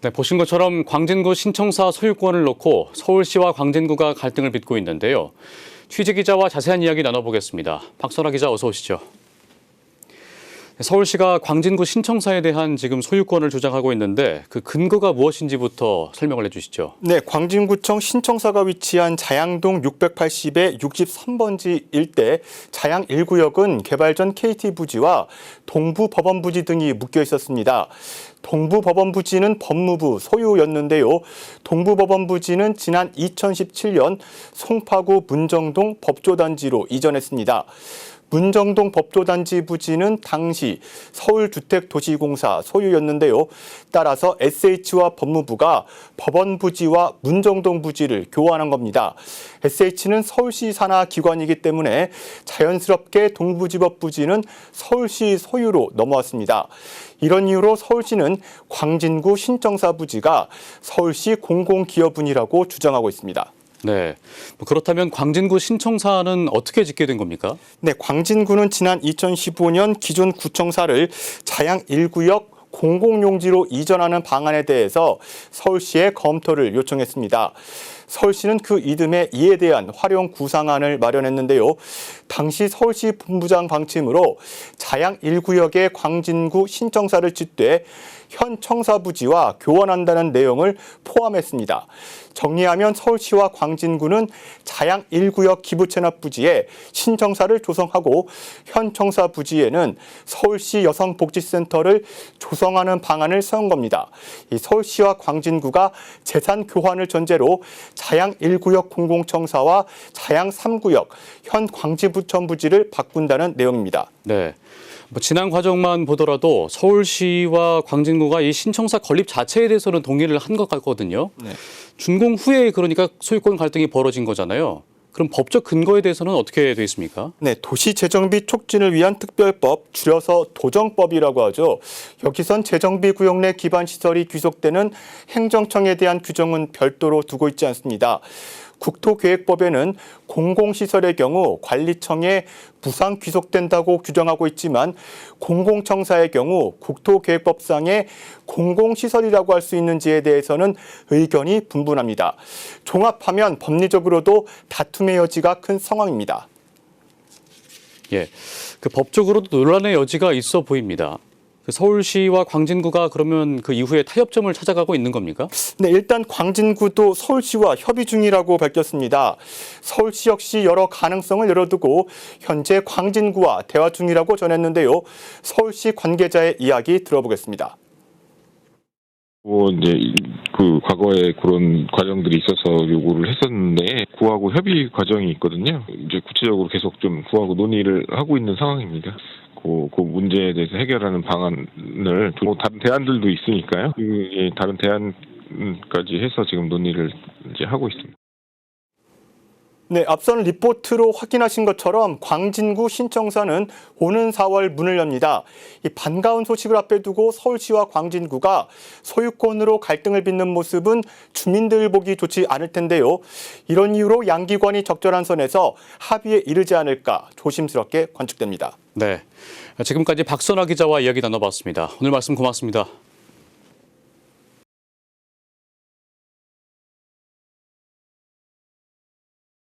네, 보신 것처럼 광진구 신청사 소유권을 놓고 서울시와 광진구가 갈등을 빚고 있는데요. 취재 기자와 자세한 이야기 나눠보겠습니다. 박선아 기자 어서 오시죠. 서울시가 광진구 신청사에 대한 지금 소유권을 주장하고 있는데 그 근거가 무엇인지부터 설명을 해주시죠. 네, 광진구청 신청사가 위치한 자양동 680의 63번지 일대 자양 1구역은 개발 전 KT 부지와 동부 법원 부지 등이 묶여 있었습니다. 동부 법원 부지는 법무부 소유였는데요. 동부 법원 부지는 지난 2017년 송파구 문정동 법조단지로 이전했습니다. 문정동 법조단지 부지는 당시 서울주택도시공사 소유였는데요. 따라서 SH와 법무부가 법원 부지와 문정동 부지를 교환한 겁니다. SH는 서울시 산하 기관이기 때문에 자연스럽게 동부지법 부지는 서울시 소유로 넘어왔습니다. 이런 이유로 서울시는 광진구 신청사 부지가 서울시 공공기업은이라고 주장하고 있습니다. 네, 그렇다면 광진구 신청사는 어떻게 짓게 된 겁니까? 네, 광진구는 지난 2015년 기존 구청사를 자양 1구역 공공용지로 이전하는 방안에 대해서 서울시에 검토를 요청했습니다. 서울시는 그 이듬해 이에 대한 활용 구상안을 마련했는데요. 당시 서울시 본부장 방침으로 자양 1구역의 광진구 신청사를 짓되 현 청사 부지와 교환한다는 내용을 포함했습니다. 정리하면 서울시와 광진구는 자양 1구역 기부채납 부지에 신청사를 조성하고 현 청사 부지에는 서울시 여성복지센터를 조성하는 방안을 세운 겁니다. 이 서울시와 광진구가 재산 교환을 전제로 자양 1구역 공공청사와 자양 3구역 현 광진부천 부지를 바꾼다는 내용입니다. 네. 지난 과정만 보더라도 서울시와 광진구가 이 신청사 건립 자체에 대해서는 동의를 한 것 같거든요. 네. 준공 후에 그러니까 소유권 갈등이 벌어진 거잖아요. 그럼 법적 근거에 대해서는 어떻게 돼 있습니까? 네, 도시재정비 촉진을 위한 특별법, 줄여서 도정법이라고 하죠. 여기선 재정비 구역 내 기반 시설이 귀속되는 행정청에 대한 규정은 별도로 두고 있지 않습니다. 국토계획법에는 공공시설의 경우 관리청에 무상 귀속된다고 규정하고 있지만 공공청사의 경우 국토계획법상의 공공시설이라고 할 수 있는지에 대해서는 의견이 분분합니다. 종합하면 법리적으로도 다툼의 여지가 큰 상황입니다. 예, 그 법적으로도 논란의 여지가 있어 보입니다. 서울시와 광진구가 그러면 그 이후에 타협점을 찾아가고 있는 겁니까? 네, 일단 광진구도 서울시와 협의 중이라고 밝혔습니다. 서울시 역시 여러 가능성을 열어두고 현재 광진구와 대화 중이라고 전했는데요. 서울시 관계자의 이야기 들어보겠습니다. 이제 그 과거에 그런 과정들이 있어서 요구를 했었는데 구하고 협의 과정이 있거든요. 이제 구체적으로 계속 좀 구하고 논의를 하고 있는 상황입니다. 그 문제에 대해서 해결하는 방안을 다른 대안들도 있으니까요. 다른 대안까지 해서 지금 논의를 이제 하고 있습니다. 네, 앞선 리포트로 확인하신 것처럼 광진구 신청사는 오는 4월 문을 엽니다. 이 반가운 소식을 앞에 두고 서울시와 광진구가 소유권으로 갈등을 빚는 모습은 주민들 보기 좋지 않을 텐데요. 이런 이유로 양기관이 적절한 선에서 합의에 이르지 않을까 조심스럽게 관측됩니다. 네, 지금까지 박선아 기자와 이야기 나눠봤습니다. 오늘 말씀 고맙습니다.